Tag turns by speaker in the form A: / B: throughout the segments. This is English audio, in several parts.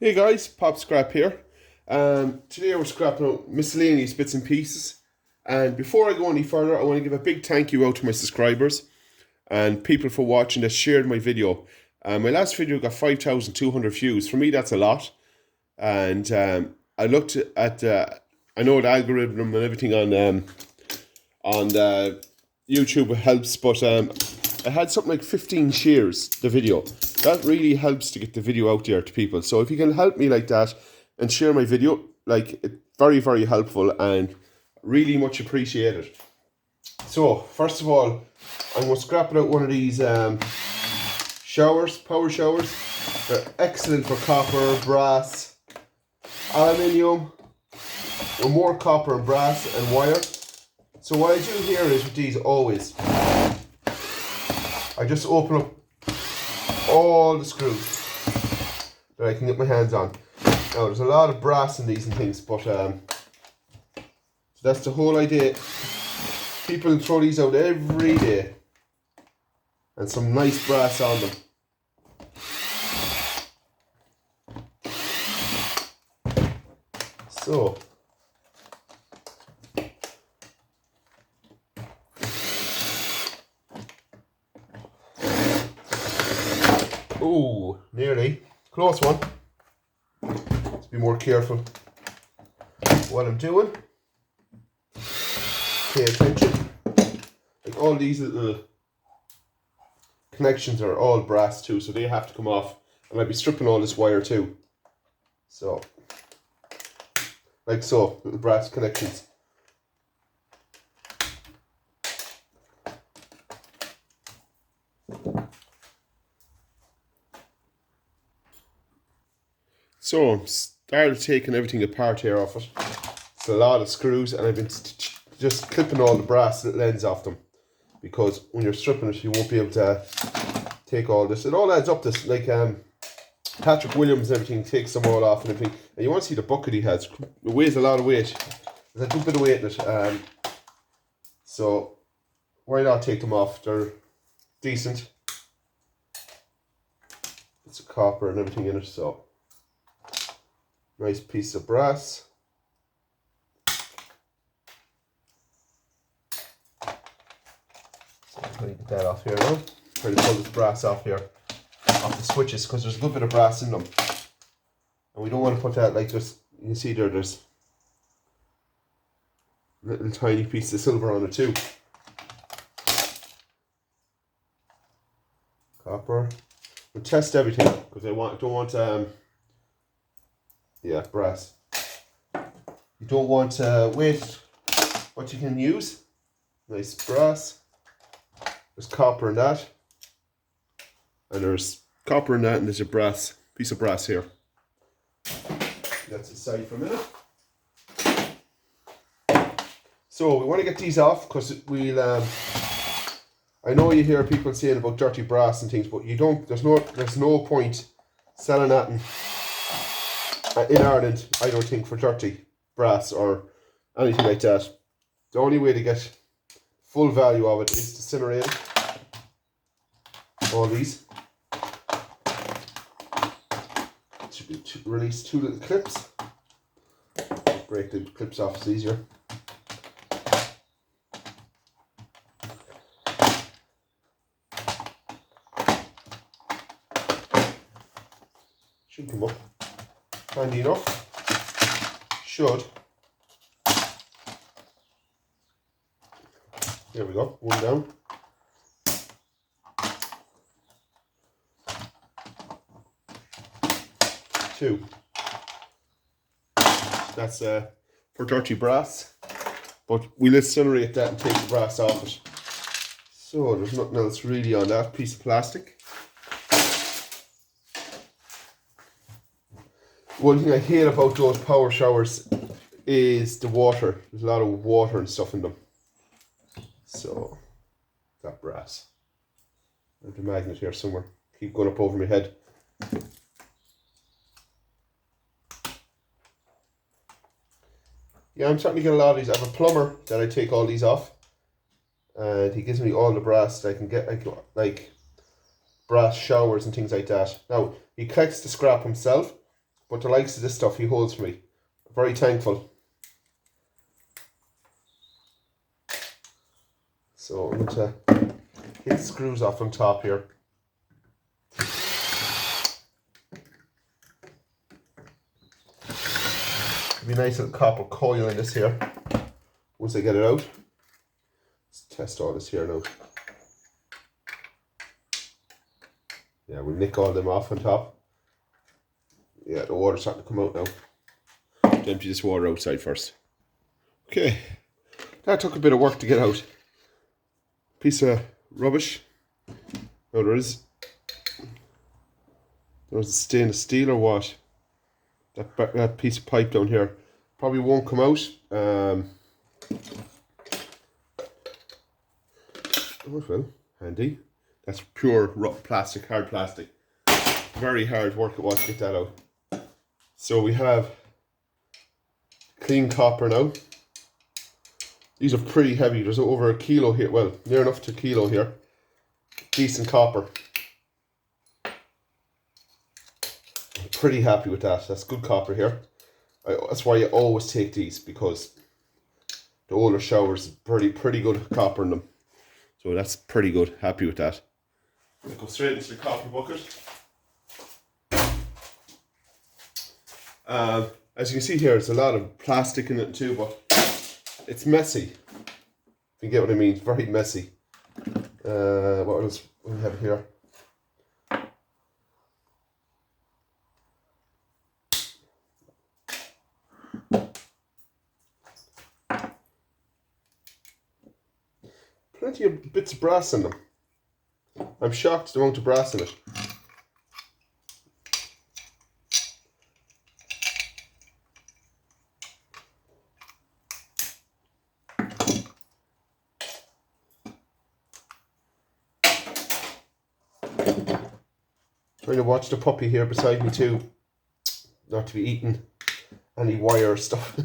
A: Hey guys, Pop Scrap here. Today we're scrapping out miscellaneous bits and pieces. And before I go any further, I want to give a big thank you out to my subscribers and people for watching that shared my video. My last video got 5,200 views. For me, that's a lot. And I looked at, I know the algorithm and everything on YouTube helps, but I had something like 15 shares the video. That really helps to get the video out there to people. So if you can help me like that and share my video, like, it's very, very helpful and really much appreciated. So first of all, I'm going to scrap out one of these showers, power showers. They're excellent for copper, brass, aluminium, or more copper and brass and wire. So what I do here is with these always, I just open up all the screws that I can get my hands on. Now there's a lot of brass in these and things, but so that's the whole idea. People throw these out every day, and some nice brass on them. So oh, nearly. Close one. Let's be more careful what I'm doing. Pay attention. Like all these little connections are all brass too, so they have to come off. And I'll be stripping all this wire too. So, like so, little brass connections. So I'm started taking everything apart here off it. It's a lot of screws, and I've been just clipping all the brass little ends off them, because when you're stripping it, you won't be able to take all this. It all adds up. This like Patrick Williams and everything takes them all off and everything. And you want to see the bucket he has. It weighs a lot of weight. There's a good bit of weight in it. So why not take them off? They're decent. It's a copper and everything in it, so. Nice piece of brass. So I'm going to get that off here now. Try to pull this brass off here, off the switches, because there's a good bit of brass in them. And we don't want to put that like this. You can see there's little tiny piece of silver on it too. Copper. We'll test everything, because I don't want yeah, brass. You don't want to waste what you can use. Nice brass. There's copper in that. And there's copper in that, and there's a brass, piece of brass here. That's aside for a minute. So we want to get these off, because we'll I know you hear people saying about dirty brass and things, but you don't, there's no point selling that in Ireland, I don't think, for dirty brass or anything like that. The only way to get full value of it is to incinerate all these. Should be release two little clips. Break the clips off, it's easier. Should come up. Handy enough. Should. There we go. One down. Two. That's for dirty brass. But we'll incinerate that and take the brass off it. So there's nothing else really on that piece of plastic. One thing I hate about those power showers is the water. There's a lot of water and stuff in them. So, that brass. There's a magnet here somewhere. Keep going up over my head. Yeah, I'm starting to get a lot of these. I have a plumber that I take all these off. And he gives me all the brass that I can get, like brass showers and things like that. Now, he collects the scrap himself, but the likes of this stuff he holds for me. Very thankful. So I'm going to get the screws off on top here. It'll be a nice little copper coil in this here. Once I get it out, let's test all this here now. Yeah, we'll nick all them off on top. Yeah, the water's starting to come out now. Empty this water outside first. Okay, that took a bit of work to get out. Piece of rubbish. Oh, there's a stainless steel or what? That piece of pipe down here probably won't come out. Oh well, handy. That's pure rough plastic, hard plastic. Very hard work it was to get that out. So we have clean copper now. These are pretty heavy. There's over a kilo here. Well, near enough to a kilo here. Decent copper. I'm pretty happy with that. That's good copper here. That's why I always take these, because the older showers pretty good copper in them. So that's pretty good. Happy with that. I'll go straight into the copper bucket. As you can see here, there's a lot of plastic in it too, but it's messy. If you get what I mean, it's very messy. What else we have here? Plenty of bits of brass in them. I'm shocked at the amount of brass in it. Trying to watch the puppy here beside me too. Not to be eating any wire stuff.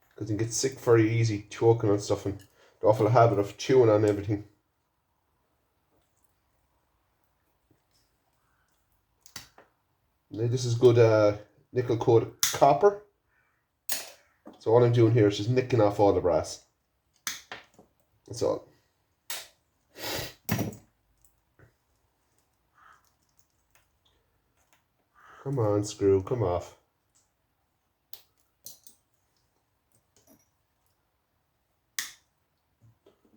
A: Because he gets sick very easy choking on stuff, and the awful habit of chewing on everything. Now this is good nickel coated copper. So all I'm doing here is just nicking off all the brass. That's all. Come on, screw, come off.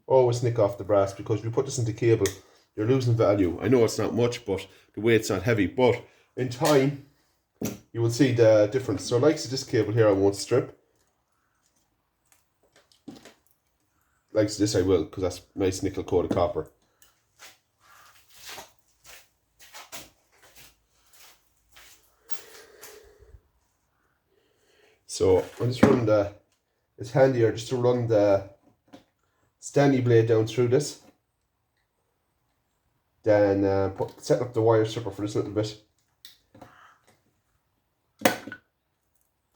A: Always nick off the brass, because if you put this into cable, you're losing value. I know it's not much, but the weight's not heavy. But in time, you will see the difference. So like this cable here, I won't strip. Like this, I will, because that's nice nickel coated copper. So I'll just run it's handier just to run the Stanley blade down through this, then setting up the wire stripper for this little bit. But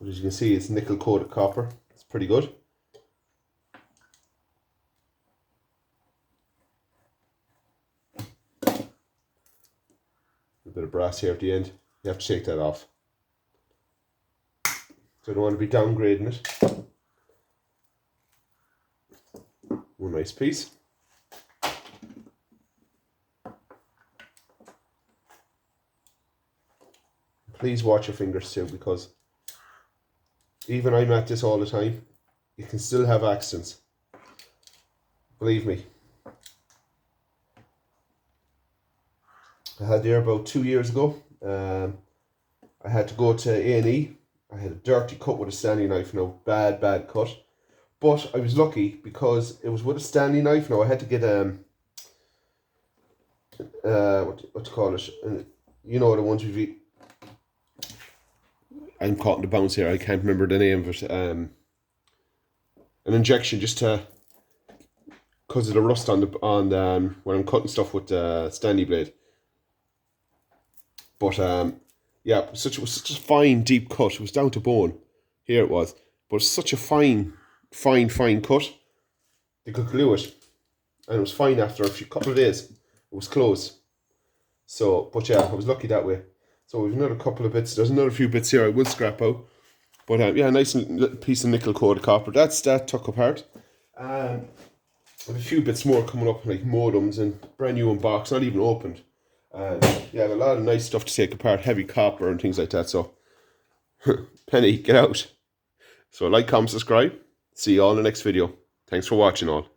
A: as you can see, it's nickel coated copper. It's pretty good. A bit of brass here at the end. You have to shake that off. So I don't want to be downgrading it. One nice piece. Please watch your fingers too, because even I'm at this all the time. You can still have accidents. Believe me. I had there about 2 years ago. I had to go to A&E. I had a dirty cut with a Stanley knife now. Bad cut. But I was lucky because it was with a Stanley knife. Now I had to get what to call it? You know, the ones we've. I'm caught in the bounce here. I can't remember the name of it. An injection just to, because of the rust on when I'm cutting stuff with the Stanley blade. But yeah, it was such a fine deep cut. It was down to bone. Here it was, but it's such a fine cut. They could glue it, and it was fine after a couple of days. It was closed. So, but yeah, I was lucky that way. So we've another couple of bits. There's another few bits here I will scrap out. But yeah, nice little piece of nickel coated copper. That's that took apart. A few bits more coming up, like modems and brand new unbox, not even opened. Yeah, a lot of nice stuff to take apart, heavy copper and things like that. So, Penny, get out. So like, comment, subscribe. See you all in the next video. Thanks for watching all.